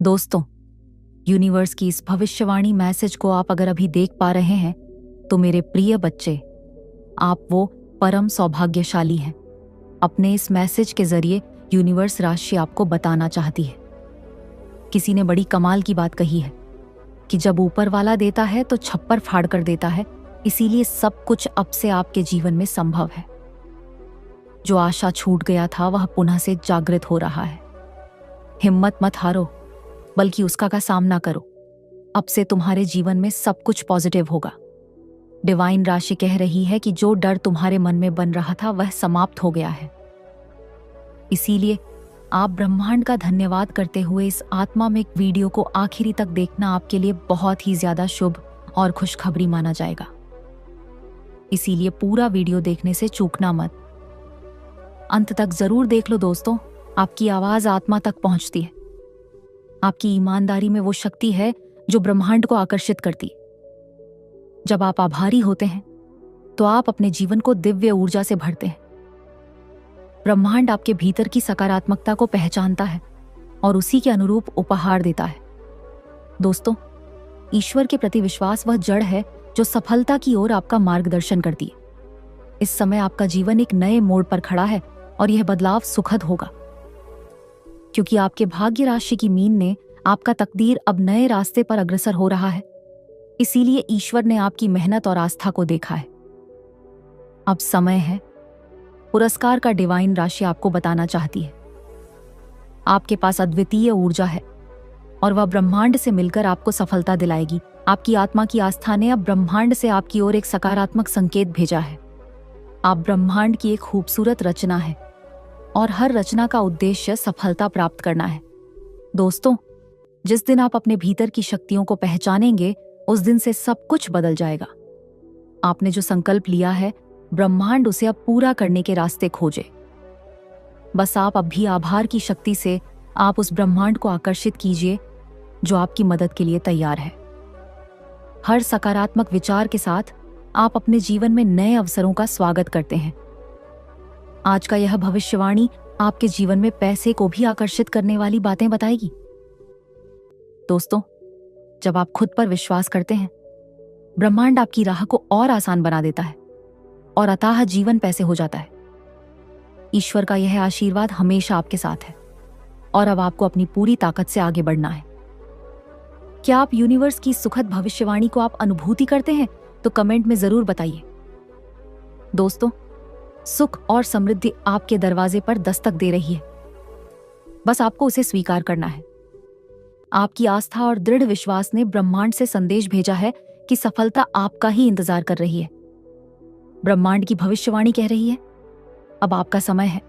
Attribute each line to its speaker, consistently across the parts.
Speaker 1: दोस्तों, यूनिवर्स की इस भविष्यवाणी मैसेज को आप अगर अभी देख पा रहे हैं तो मेरे प्रिय बच्चे, आप वो परम सौभाग्यशाली हैं। अपने इस मैसेज के जरिए यूनिवर्स राशि आपको बताना चाहती है। किसी ने बड़ी कमाल की बात कही है कि जब ऊपर वाला देता है तो छप्पर फाड़ कर देता है, इसीलिए सब कुछ अब से आपके जीवन में संभव है। जो आशा छूट गया था वह पुनः से जागृत हो रहा है। हिम्मत मत हारो, बल्कि उसका का सामना करो। अब से तुम्हारे जीवन में सब कुछ पॉजिटिव होगा। डिवाइन राशि कह रही है कि जो डर तुम्हारे मन में बन रहा था वह समाप्त हो गया है। इसीलिए आप ब्रह्मांड का धन्यवाद करते हुए इस आत्मामिक वीडियो को आखिरी तक देखना आपके लिए बहुत ही ज्यादा शुभ और खुशखबरी माना जाएगा। इसीलिए पूरा वीडियो देखने से चूकना मत। अंत तक जरूर देख लो दोस्तों, आपकी आवाज आत्मा तक पहुंचती है। आपकी ईमानदारी में वो शक्ति है जो ब्रह्मांड को आकर्षित करती। जब आप आभारी होते हैं तो आप अपने जीवन को दिव्य ऊर्जा से भरते हैं। ब्रह्मांड आपके भीतर की सकारात्मकता को पहचानता है और उसी के अनुरूप उपहार देता है। दोस्तों, ईश्वर के प्रति विश्वास वह जड़ है जो सफलता की ओर आपका मार्गदर्शन करती है। इस समय आपका जीवन एक नए मोड़ पर खड़ा है और यह बदलाव सुखद होगा, क्योंकि आपके भाग्य राशि की मीन ने आपका तकदीर अब नए रास्ते पर अग्रसर हो रहा है। इसीलिए ईश्वर ने आपकी मेहनत और आस्था को देखा है। अब समय है, पुरस्कार का डिवाइन राशि आपको बताना चाहती है। आपके पास अद्वितीय ऊर्जा है और वह ब्रह्मांड से मिलकर आपको सफलता दिलाएगी। आपकी आत्मा की आस्था ने अब ब्रह्मांड से आपकी ओर एक सकारात्मक संकेत भेजा है। आप ब्रह्मांड की एक खूबसूरत रचना है और हर रचना का उद्देश्य सफलता प्राप्त करना है। दोस्तों, जिस दिन आप अपने भीतर की शक्तियों को पहचानेंगे उस दिन से सब कुछ बदल जाएगा। आपने जो संकल्प लिया है, ब्रह्मांड उसे अब पूरा करने के रास्ते खोजे। बस आप अब भी आभार की शक्ति से आप उस ब्रह्मांड को आकर्षित कीजिए जो आपकी मदद के लिए तैयार है। हर सकारात्मक विचार के साथ आप अपने जीवन में नए अवसरों का स्वागत करते हैं। आज का यह भविष्यवाणी आपके जीवन में पैसे को भी आकर्षित करने वाली बातें बताएगी। दोस्तों, जब आप खुद पर विश्वास करते हैं, ब्रह्मांड आपकी राह को और आसान बना देता है और अथाह जीवन पैसे हो जाता है। ईश्वर का यह आशीर्वाद हमेशा आपके साथ है और अब आपको अपनी पूरी ताकत से आगे बढ़ना है। क्या आप यूनिवर्स की सुखद भविष्यवाणी को आप अनुभूति करते हैं? तो कमेंट में जरूर बताइए। दोस्तों, सुख और समृद्धि आपके दरवाजे पर दस्तक दे रही है। बस आपको उसे स्वीकार करना है। आपकी आस्था और दृढ़ विश्वास ने ब्रह्मांड से संदेश भेजा है कि सफलता आपका ही इंतजार कर रही है। ब्रह्मांड की भविष्यवाणी कह रही है, अब आपका समय है।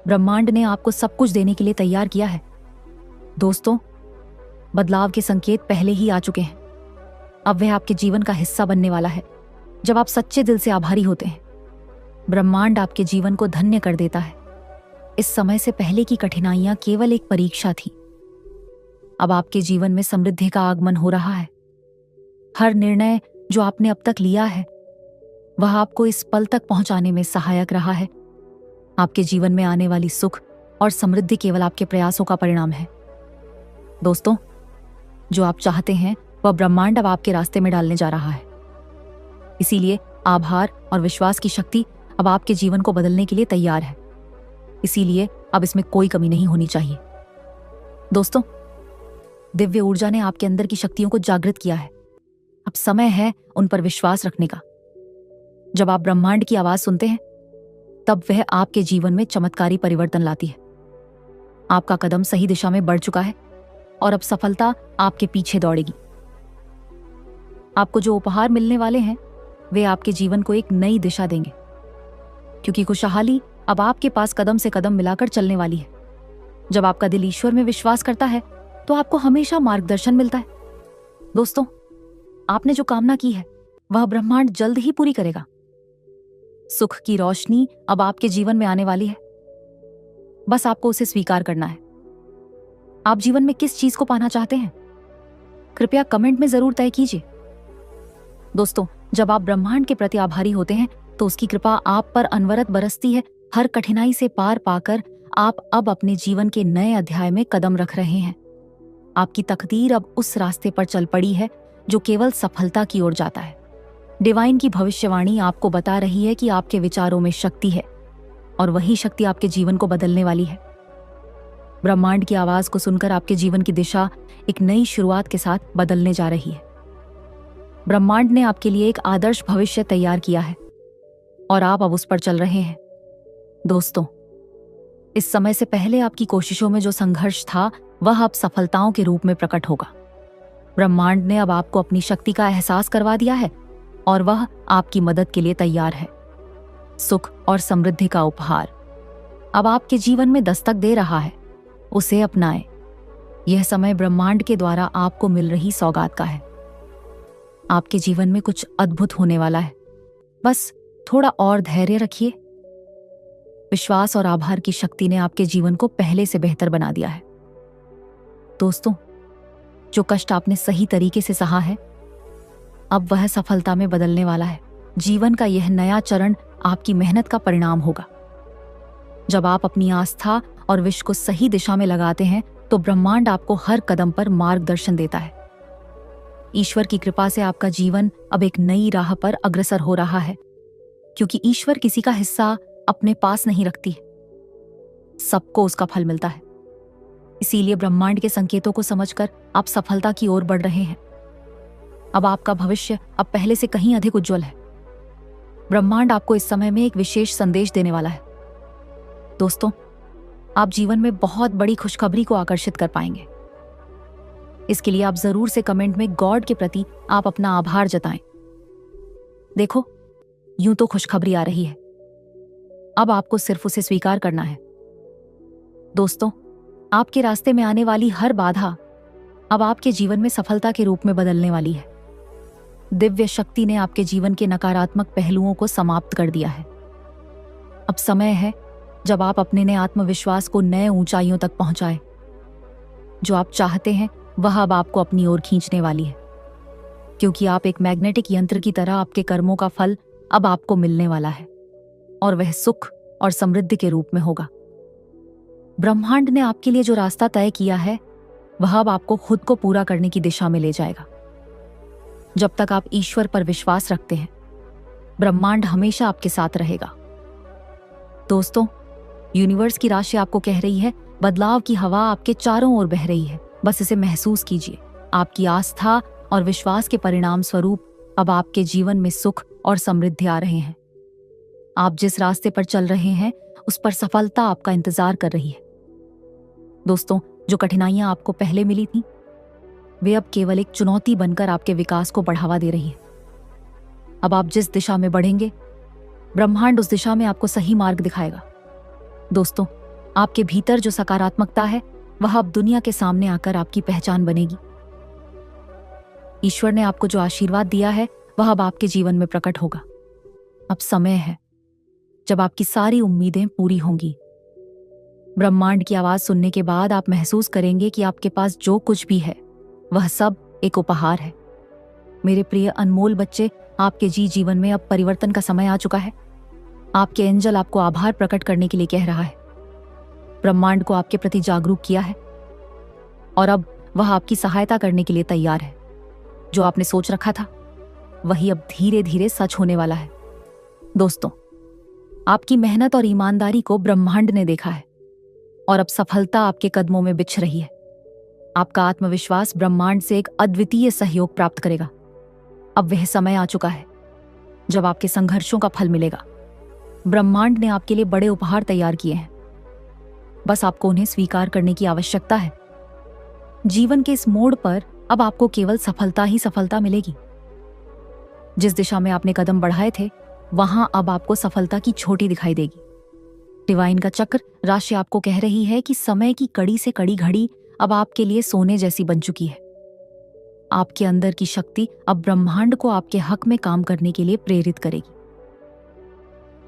Speaker 1: ब्रह्मांड ने आपको सब कुछ देने के लिए तैयार किया है। दोस्तों, बदलाव के संकेत पहले ही आ चुके हैं। अब वह आपके जीवन का हिस्सा बनने वाला है। जब आप सच्चे दिल से आभारी होते हैं, ब्रह्मांड आपके जीवन को धन्य कर देता है। इस समय से पहले की कठिनाइयां केवल एक परीक्षा थी। अब आपके जीवन में समृद्धि का आगमन हो रहा है। हर निर्णय जो आपने अब तक लिया है वह आपको इस पल तक पहुंचाने में सहायक रहा है। आपके जीवन में आने वाली सुख और समृद्धि केवल आपके प्रयासों का परिणाम है। दोस्तों, जो आप चाहते हैं वह ब्रह्मांड अब आपके रास्ते में डालने जा रहा है। इसीलिए आभार और विश्वास की शक्ति अब आपके जीवन को बदलने के लिए तैयार है। इसीलिए अब इसमें कोई कमी नहीं होनी चाहिए। दोस्तों, दिव्य ऊर्जा ने आपके अंदर की शक्तियों को जागृत किया है। अब समय है उन पर विश्वास रखने का। जब आप ब्रह्मांड की आवाज सुनते हैं तब वह आपके जीवन में चमत्कारी परिवर्तन लाती है। आपका कदम सही दिशा में बढ़ चुका है और अब सफलता आपके पीछे दौड़ेगी। आपको जो उपहार मिलने वाले हैं वे आपके जीवन को एक नई दिशा देंगे, क्योंकि खुशहाली अब आपके पास कदम से कदम मिलाकर चलने वाली है। जब आपका दिल ईश्वर में विश्वास करता है तो आपको हमेशा मार्गदर्शन मिलता है। दोस्तों, आपने जो कामना की है वह ब्रह्मांड जल्द ही पूरी करेगा। सुख की रोशनी अब आपके जीवन में आने वाली है। बस आपको उसे स्वीकार करना है। आप जीवन में किस चीज को पाना चाहते हैं? कृपया कमेंट में जरूर तय कीजिए। दोस्तों, जब आप ब्रह्मांड के प्रति आभारी होते हैं तो उसकी कृपा आप पर अनवरत बरसती है। हर कठिनाई से पार पाकर आप अब अपने जीवन के नए अध्याय में कदम रख रहे हैं। आपकी तकदीर अब उस रास्ते पर चल पड़ी है जो केवल सफलता की ओर जाता है। डिवाइन की भविष्यवाणी आपको बता रही है कि आपके विचारों में शक्ति है और वही शक्ति आपके जीवन को बदलने वाली है। ब्रह्मांड की आवाज को सुनकर आपके जीवन की दिशा एक नई शुरुआत के साथ बदलने जा रही है। ब्रह्मांड ने आपके लिए एक आदर्श भविष्य तैयार किया है और आप अब उस पर चल रहे हैं। दोस्तों, इस समय से पहले आपकी कोशिशों में जो संघर्ष था वह अब सफलताओं के रूप में प्रकट होगा। ब्रह्मांड ने अब आपको अपनी शक्ति का एहसास करवा दिया है और वह आपकी मदद के लिए तैयार है। सुख और समृद्धि का उपहार अब आपके जीवन में दस्तक दे रहा है। उसे अपनाएं। यह समय ब्रह्मांड के द्वारा आपको मिल रही सौगात का है। आपके जीवन में कुछ अद्भुत होने वाला है। बस थोड़ा और धैर्य रखिए। विश्वास और आभार की शक्ति ने आपके जीवन को पहले से बेहतर बना दिया है। दोस्तों, जो कष्ट आपने सही तरीके से सहा है, अब वह सफलता में बदलने वाला है। जीवन का यह नया चरण आपकी मेहनत का परिणाम होगा। जब आप अपनी आस्था और विश को सही दिशा में लगाते हैं तो ब्रह्मांड आपको हर कदम पर मार्गदर्शन देता है। ईश्वर की कृपा से आपका जीवन अब एक नई राह पर अग्रसर हो रहा है, क्योंकि ईश्वर किसी का हिस्सा अपने पास नहीं रखती, सबको उसका फल मिलता है। इसीलिए ब्रह्मांड के संकेतों को समझकर आप सफलता की ओर बढ़ रहे हैं। अब आपका भविष्य अब पहले से कहीं अधिक उज्जवल है। ब्रह्मांड आपको इस समय में एक विशेष संदेश देने वाला है। दोस्तों, आप जीवन में बहुत बड़ी खुशखबरी को आकर्षित कर पाएंगे। इसके लिए आप जरूर से कमेंट में गॉड के प्रति आप अपना आभार जताएं। देखो, यूं तो खुशखबरी आ रही है, अब आपको सिर्फ उसे स्वीकार करना है। दोस्तों, आपके रास्ते में आने वाली हर बाधा अब आपके जीवन में सफलता के रूप में बदलने वाली है। दिव्य शक्ति ने आपके जीवन के नकारात्मक पहलुओं को समाप्त कर दिया है। अब समय है जब आप अपने नए आत्मविश्वास को नए ऊंचाइयों तक पहुंचाएं। जो आप चाहते हैं वह अब आपको अपनी ओर खींचने वाली है, क्योंकि आप एक मैग्नेटिक यंत्र की तरह आपके कर्मों का फल अब आपको मिलने वाला है और वह सुख और समृद्धि के रूप में होगा। ब्रह्मांड ने आपके लिए जो रास्ता तय किया है वह अब आपको खुद को पूरा करने की दिशा में ले जाएगा। जब तक आप ईश्वर पर विश्वास रखते हैं, ब्रह्मांड हमेशा आपके साथ रहेगा। दोस्तों, यूनिवर्स की राशि आपको कह रही है, बदलाव की हवा आपके चारों ओर बह रही है। बस इसे महसूस कीजिए। आपकी आस्था और विश्वास के परिणाम स्वरूप अब आपके जीवन में सुख और समृद्धि आ रहे हैं। आप जिस रास्ते पर चल रहे हैं उस पर सफलता आपका इंतजार कर रही है। दोस्तों, जो कठिनाइयां आपको पहले मिली थीं, वे अब केवल एक चुनौती बनकर आपके विकास को बढ़ावा दे रही है। अब आप जिस दिशा में बढ़ेंगे, ब्रह्मांड उस दिशा में आपको सही मार्ग दिखाएगा। दोस्तों, आपके भीतर जो सकारात्मकता है वह अब दुनिया के सामने आकर आपकी पहचान बनेगी। ईश्वर ने आपको जो आशीर्वाद दिया है वह अब आपके जीवन में प्रकट होगा। अब समय है जब आपकी सारी उम्मीदें पूरी होंगी। ब्रह्मांड की आवाज सुनने के बाद आप महसूस करेंगे कि आपके पास जो कुछ भी है वह सब एक उपहार है। मेरे प्रिय अनमोल बच्चे, आपके जीवन में अब परिवर्तन का समय आ चुका है। आपके एंजल आपको आभार प्रकट करने के लिए कह रहा है। ब्रह्मांड को आपके प्रति जागरूक किया है और अब वह आपकी सहायता करने के लिए तैयार है। जो आपने सोच रखा था वही अब धीरे धीरे सच होने वाला है। दोस्तों, आपकी मेहनत और ईमानदारी को ब्रह्मांड ने देखा है और अब सफलता आपके कदमों में बिछ रही है। आपका आत्मविश्वास ब्रह्मांड से एक अद्वितीय सहयोग प्राप्त करेगा। अब वह समय आ चुका है जब आपके संघर्षों का फल मिलेगा। ब्रह्मांड ने आपके लिए बड़े उपहार तैयार किए हैं, बस आपको उन्हें स्वीकार करने की आवश्यकता है। जीवन के इस मोड़ पर अब आपको केवल सफलता ही सफलता मिलेगी। जिस दिशा में आपने कदम बढ़ाए थे वहां अब आपको सफलता की छोटी दिखाई देगी। डिवाइन का चक्र राशि आपको कह रही है कि समय की कड़ी से कड़ी घड़ी अब आपके लिए सोने जैसी बन चुकी है। आपके अंदर की शक्ति अब ब्रह्मांड को आपके हक में काम करने के लिए प्रेरित करेगी।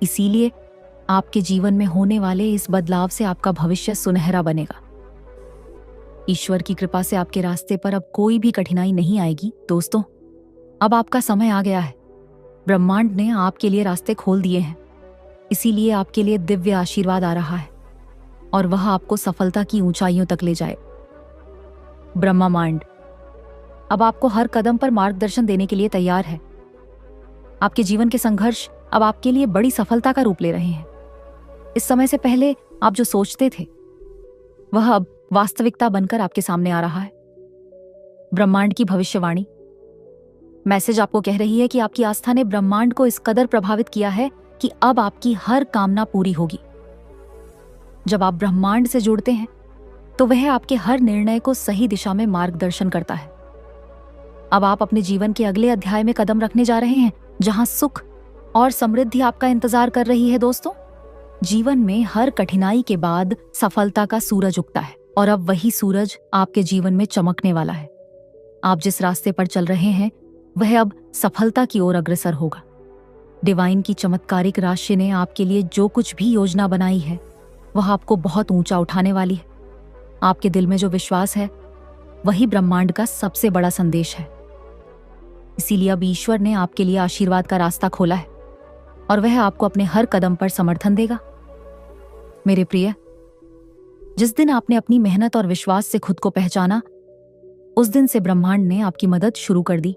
Speaker 1: इसीलिए आपके जीवन में होने वाले इस बदलाव से आपका भविष्य सुनहरा बनेगा। ईश्वर की कृपा से आपके रास्ते पर अब कोई भी कठिनाई नहीं आएगी। दोस्तों, अब आपका समय आ गया है। ब्रह्मांड ने आपके लिए रास्ते खोल दिए हैं। इसीलिए आपके लिए दिव्य आशीर्वाद आ रहा है और वह आपको सफलता की ऊंचाइयों तक ले जाए। ब्रह्मांड अब आपको हर कदम पर मार्गदर्शन देने के लिए तैयार है। आपके जीवन के संघर्ष अब आपके लिए बड़ी सफलता का रूप ले रहे हैं। इस समय से पहले आप जो सोचते थे वह अब वास्तविकता बनकर आपके सामने आ रहा है। ब्रह्मांड की भविष्यवाणी मैसेज आपको कह रही है कि आपकी आस्था ने ब्रह्मांड को इस कदर प्रभावित किया है कि अब आपकी हर कामना पूरी होगी। जब आप ब्रह्मांड से जुड़ते हैं तो वह आपके हर निर्णय को सही दिशा में मार्गदर्शन करता है। अब आप अपने जीवन के अगले अध्याय में कदम रखने जा रहे हैं जहां सुख और समृद्धि आपका इंतजार कर रही है। दोस्तों, जीवन में हर कठिनाई के बाद सफलता का सूरज उगता है और अब वही सूरज आपके जीवन में चमकने वाला है। आप जिस रास्ते पर चल रहे हैं वह अब सफलता की ओर अग्रसर होगा। डिवाइन की चमत्कारिक राशि ने आपके लिए जो कुछ भी योजना बनाई है वह आपको बहुत ऊंचा उठाने वाली है। आपके दिल में जो विश्वास है वही ब्रह्मांड का सबसे बड़ा संदेश है। इसीलिए अब ईश्वर ने आपके लिए आशीर्वाद का रास्ता खोला है और वह आपको अपने हर कदम पर समर्थन देगा। मेरे प्रिय, जिस दिन आपने अपनी मेहनत और विश्वास से खुद को पहचाना उस दिन से ब्रह्मांड ने आपकी मदद शुरू कर दी।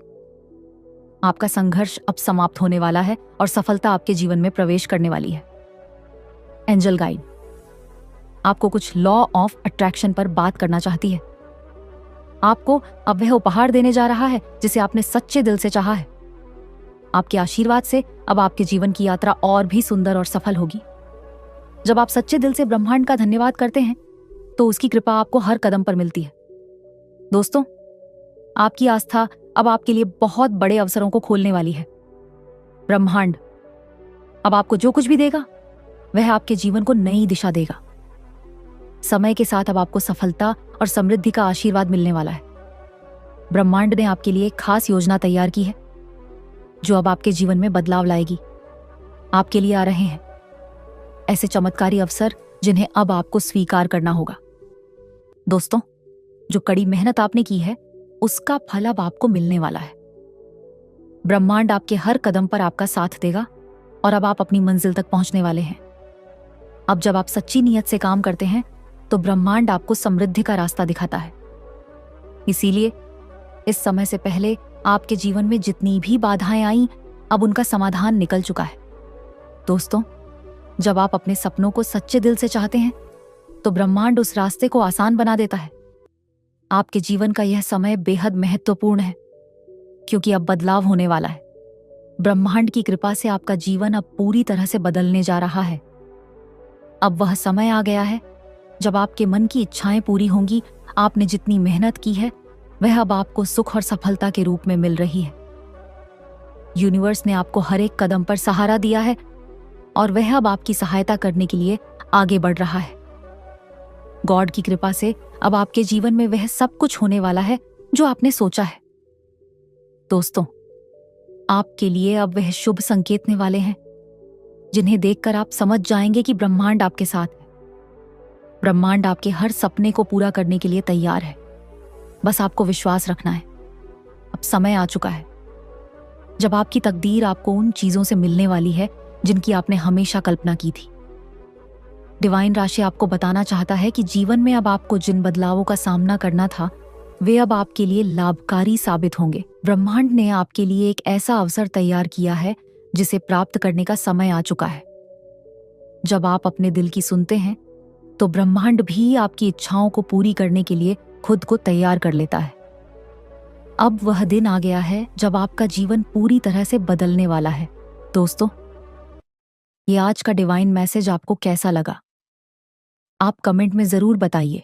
Speaker 1: आपका संघर्ष अब समाप्त होने वाला है और सफलता आपके जीवन में प्रवेश करने वाली है। एंजल गाइड आपको कुछ लॉ ऑफ अट्रैक्शन पर बात करना चाहती है। आपको अब वह उपहार देने जा रहा है जिसे आपने सच्चे दिल से चाहा है। आपके आशीर्वाद से अब आपके जीवन की यात्रा और भी सुंदर और सफल होगी। जब आप सच्चे दिल से ब्रह्मांड का धन्यवाद करते हैं तो उसकी कृपा आपको हर कदम पर मिलती है। दोस्तों, आपकी आस्था अब आपके लिए बहुत बड़े अवसरों को खोलने वाली है। ब्रह्मांड अब आपको जो कुछ भी देगा वह आपके जीवन को नई दिशा देगा। समय के साथ अब आपको सफलता और समृद्धि का आशीर्वाद मिलने वाला है। ब्रह्मांड ने आपके लिए एक खास योजना तैयार की है जो अब आपके जीवन में बदलाव लाएगी। आपके लिए आ रहे हैं ऐसे चमत्कारी अवसर जिन्हें अब आपको स्वीकार करना होगा। दोस्तों, जो कड़ी मेहनत आपने की है उसका फल अब आपको मिलने वाला है। ब्रह्मांड आपके हर कदम पर आपका साथ देगा और अब आप अपनी मंजिल तक पहुंचने वाले हैं। अब जब आप सच्ची नीयत से काम करते हैं तो ब्रह्मांड आपको समृद्धि का रास्ता दिखाता है। इसीलिए इस समय से पहले आपके जीवन में जितनी भी बाधाएं आईं अब उनका समाधान निकल चुका है। दोस्तों, जब आप अपने सपनों को सच्चे दिल से चाहते हैं तो ब्रह्मांड उस रास्ते को आसान बना देता है। आपके जीवन का यह समय बेहद महत्वपूर्ण है क्योंकि अब बदलाव होने वाला है। ब्रह्मांड की कृपा से आपका जीवन अब पूरी तरह से बदलने जा रहा है। अब वह समय आ गया है जब आपके मन की इच्छाएं पूरी होंगी। आपने जितनी मेहनत की है वह अब आपको सुख और सफलता के रूप में मिल रही है। यूनिवर्स ने आपको हर एक कदम पर सहारा दिया है और वह अब आपकी सहायता करने के लिए आगे बढ़ रहा है। गॉड की कृपा से अब आपके जीवन में वह सब कुछ होने वाला है जो आपने सोचा है। दोस्तों, आपके लिए अब वह शुभ संकेतने वाले हैं जिन्हें देखकर आप समझ जाएंगे कि ब्रह्मांड आपके साथ है। ब्रह्मांड आपके हर सपने को पूरा करने के लिए तैयार है। बस आपको विश्वास रखना है। अब समय आ चुका है जब आपकी तकदीर आपको उन चीजों से मिलने वाली है जिनकी आपने हमेशा कल्पना की थी। डिवाइन राशि आपको बताना चाहता है कि जीवन में अब आपको जिन बदलावों का सामना करना था वे अब आपके लिए लाभकारी साबित होंगे। ब्रह्मांड ने आपके लिए एक ऐसा अवसर तैयार किया है जिसे प्राप्त करने का समय आ चुका है। जब आप अपने दिल की सुनते हैं तो ब्रह्मांड भी आपकी इच्छाओं को पूरी करने के लिए खुद को तैयार कर लेता है। अब वह दिन आ गया है जब आपका जीवन पूरी तरह से बदलने वाला है। दोस्तों, ये आज का डिवाइन मैसेज आपको कैसा लगा? आप कमेंट में जरूर बताइए।